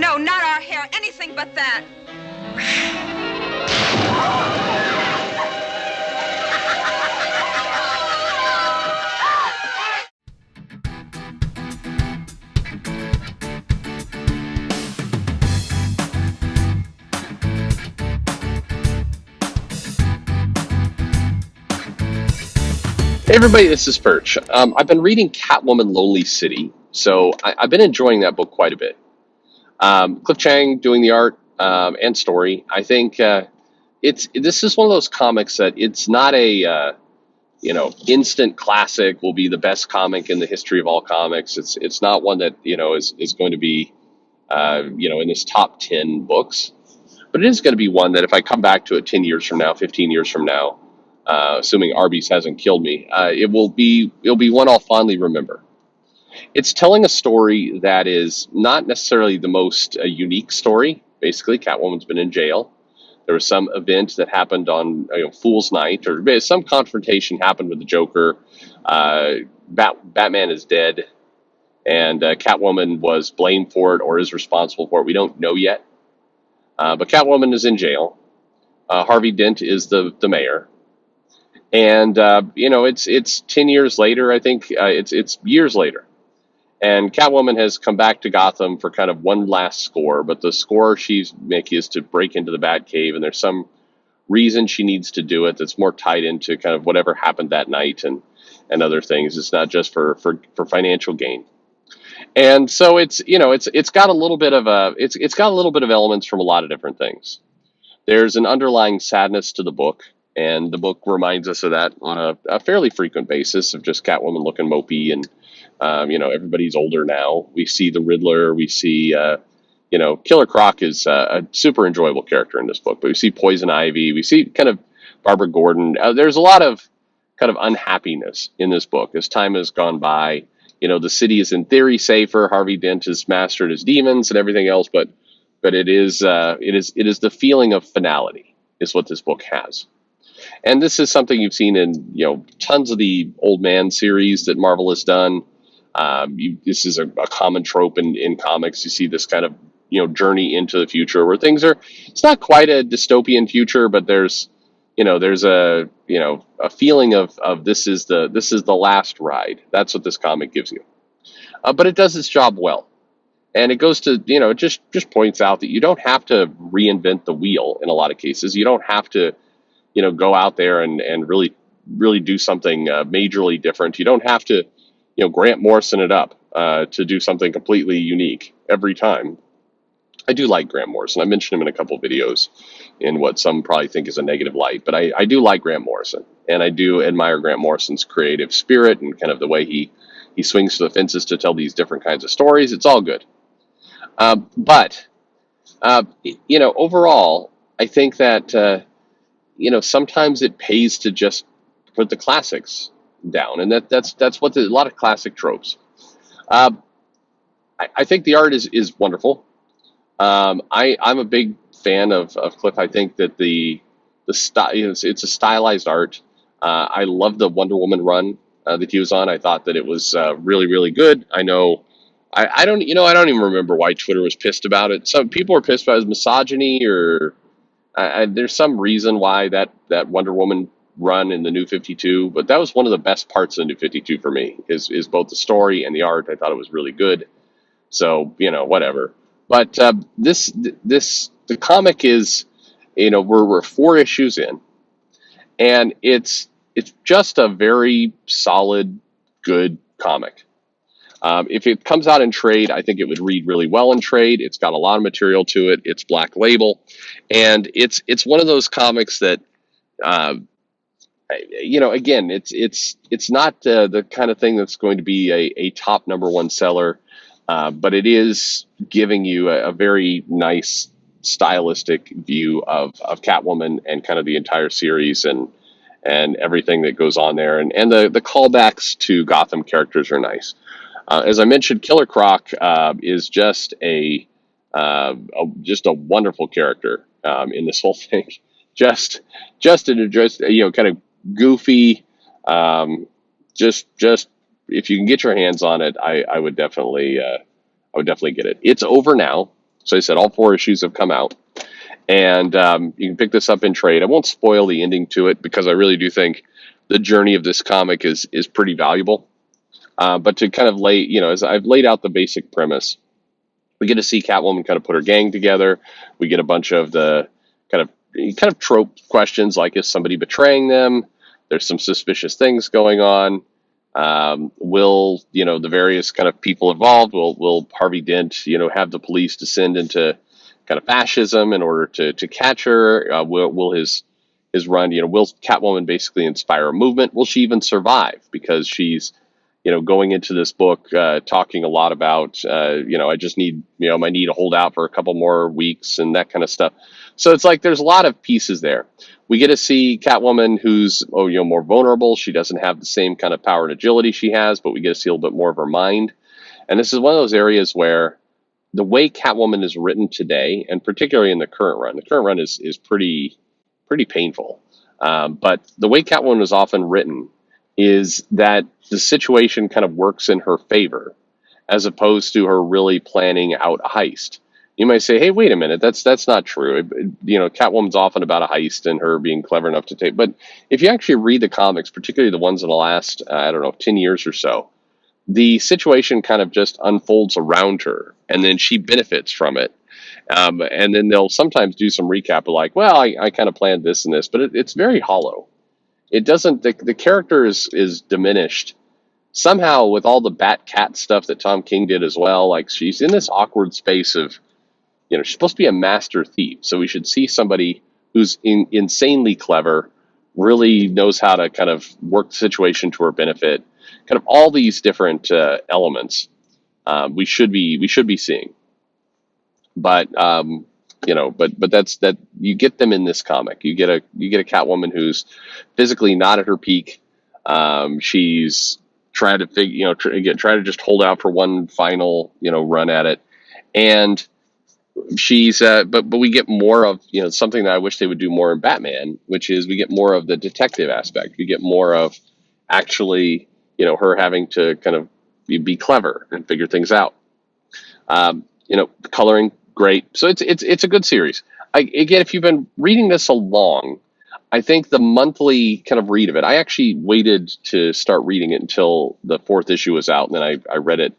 No, not our hair. Anything but that. Hey everybody, this is Perch. I've been reading Catwoman Lonely City, so I've been enjoying that book quite a bit. Cliff Chang doing the art and story. I think this is one of those comics that it's not a instant classic. Will be the best comic in the history of all comics. It's not one that is going to be in this top 10 books, but it is going to be one that if I come back to it 10 years from now, 15 years from now, assuming Arby's hasn't killed me, it'll be one I'll fondly remember. It's telling a story that is not necessarily the most unique story. Basically, Catwoman's been in jail. There was some event that happened on Fool's Night, or some confrontation happened with the Joker. Batman is dead, and Catwoman was blamed for it or is responsible for it. We don't know yet, but Catwoman is in jail. Harvey Dent is the mayor. And it's 10 years later. I think it's years later, and Catwoman has come back to Gotham for kind of one last score. But the score she's making is to break into the Batcave, and there's some reason she needs to do it that's more tied into kind of whatever happened that night and other things. It's not just for financial gain. And so it's got a little bit of it's got a little bit of elements from a lot of different things. There's an underlying sadness to the book. And the book reminds us of that on a fairly frequent basis, of just Catwoman looking mopey, and everybody's older now. We see the Riddler, we see Killer Croc is a super enjoyable character in this book, but we see Poison Ivy, we see kind of Barbara Gordon. There's a lot of kind of unhappiness in this book as time has gone by. The city is in theory safer. Harvey Dent has mastered his demons and everything else, but it is the feeling of finality is what this book has. And this is something you've seen in tons of the Old Man series that Marvel has done. This is a common trope in comics. You see this kind of journey into the future where it's not quite a dystopian future, but there's a feeling of this is the last ride. That's what this comic gives you. But it does its job well, and it goes to it just points out that you don't have to reinvent the wheel in a lot of cases. You don't have to go out there and really do something majorly different. You don't have to, Grant Morrison it up to do something completely unique every time. I do like Grant Morrison. I mentioned him in a couple of videos in what some probably think is a negative light, but I do like Grant Morrison, and I do admire Grant Morrison's creative spirit and kind of the way he swings to the fences to tell these different kinds of stories. It's all good. But overall, I think that, sometimes it pays to just put the classics down, and that's what a lot of classic tropes. I think the art is wonderful. I'm a big fan of Cliff. I think that the style, it's a stylized art. I love the Wonder Woman run that he was on. I thought that it was really, really good. I know. I don't even remember why Twitter was pissed about it. Some people were pissed about his misogyny, or there's some reason why that Wonder Woman run in the New 52, but that was one of the best parts of the New 52 for me, is both the story and the art. I thought it was really good. So, whatever. But the comic is, we're 4 issues in, and it's just a very solid, good comic. If it comes out in trade, I think it would read really well in trade. It's got a lot of material to it. It's Black Label, and it's one of those comics that, again, it's not the kind of thing that's going to be a top #1 seller, but it is giving you a very nice stylistic view of Catwoman and kind of the entire series and everything that goes on there, and the callbacks to Gotham characters are nice. As I mentioned, Killer Croc is just a wonderful character in this whole thing. Just kind of goofy. Just if you can get your hands on it, I would definitely get it. It's over now. So I said all 4 issues have come out, and you can pick this up in trade. I won't spoil the ending to it because I really do think the journey of this comic is pretty valuable. But to kind of lay, as I've laid out the basic premise, we get to see Catwoman kind of put her gang together. We get a bunch of the kind of trope questions like, is somebody betraying them? There's some suspicious things going on. Will the various kind of people involved? Will Harvey Dent have the police descend into kind of fascism in order to catch her? Will his run? Will Catwoman basically inspire a movement? Will she even survive? Because she's going into this book, talking a lot about, I just need, I need to hold out for a couple more weeks and that kind of stuff. So it's like there's a lot of pieces there. We get to see Catwoman who's, more vulnerable. She doesn't have the same kind of power and agility she has, but we get to see a little bit more of her mind. And this is one of those areas where the way Catwoman is written today, and particularly in the current run is pretty painful. But the way Catwoman is often written is that the situation kind of works in her favor, as opposed to her really planning out a heist. You might say, "Hey, wait a minute, that's not true." Catwoman's often about a heist and her being clever enough to take. But if you actually read the comics, particularly the ones in the last, 10 years or so, the situation kind of just unfolds around her, and then she benefits from it. And then they'll sometimes do some recap of like, "Well, I kind of planned this and this," but it's very hollow. It doesn't. The character is diminished somehow with all the Bat-Cat stuff that Tom King did as well. Like, she's in this awkward space of, she's supposed to be a master thief, so we should see somebody who's insanely clever, really knows how to kind of work the situation to her benefit. Kind of all these different elements we should be seeing, but but that's that you get them in this comic. You get a Catwoman who's physically not at her peak. She's trying to try to just hold out for one final run at it, and she's but we get more of something that I wish they would do more in Batman, which is we get more of the detective aspect. We get more of actually her having to kind of be clever and figure things out. Coloring great, so it's a good series. Again, if you've been reading this along, I think the monthly kind of read of it. I actually waited to start reading it until the 4th issue was out, and then I read it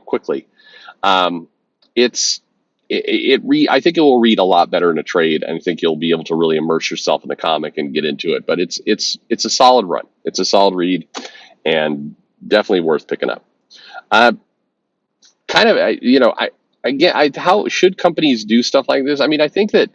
quickly. I think it will read a lot better in a trade, and I think you'll be able to really immerse yourself in the comic and get into it. But it's a solid run. It's a solid read, and definitely worth picking up. How should companies do stuff like this? I mean, I think that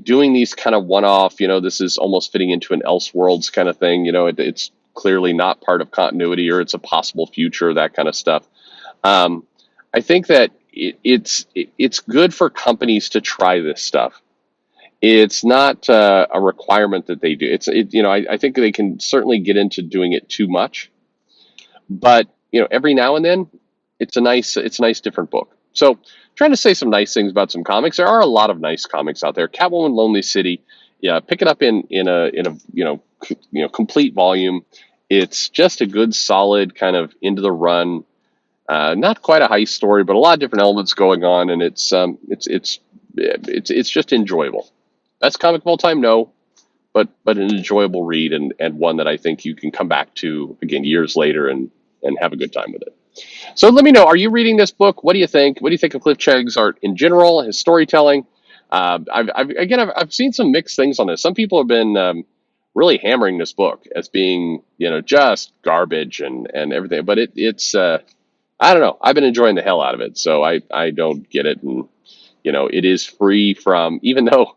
doing these kind of one-off, this is almost fitting into an Elseworlds kind of thing. It's clearly not part of continuity, or it's a possible future, that kind of stuff. I think that it's good for companies to try this stuff. It's not a requirement that they do. I think they can certainly get into doing it too much, but every now and then, it's a nice different book. So, trying to say some nice things about some comics. There are a lot of nice comics out there. Catwoman Lonely City, yeah, pick it up in a complete volume. It's just a good, solid kind of into the run. Not quite a heist story, but a lot of different elements going on, and it's just enjoyable. Best comic of all time, no, but an enjoyable read, and one that I think you can come back to again years later and have a good time with it. So let me know, are you reading this book? What do you think? What do you think of Cliff Chang's art in general, his storytelling? I've seen some mixed things on this. Some people have been really hammering this book as being, just garbage and everything. But it's I don't know. I've been enjoying the hell out of it. So I don't get it. And, it is free from, even though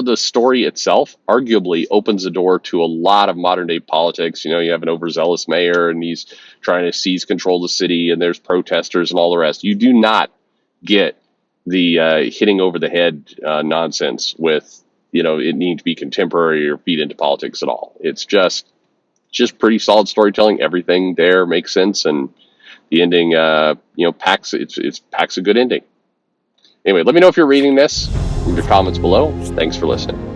the story itself arguably opens the door to a lot of modern day politics. You have an overzealous mayor and he's trying to seize control of the city, and there's protesters and all the rest. You do not get the hitting over the head nonsense with, it needs to be contemporary or feed into politics at all. It's just pretty solid storytelling. Everything there makes sense, and the ending, packs a good ending. Anyway, let me know if you're reading this. Leave your comments below. Thanks for listening.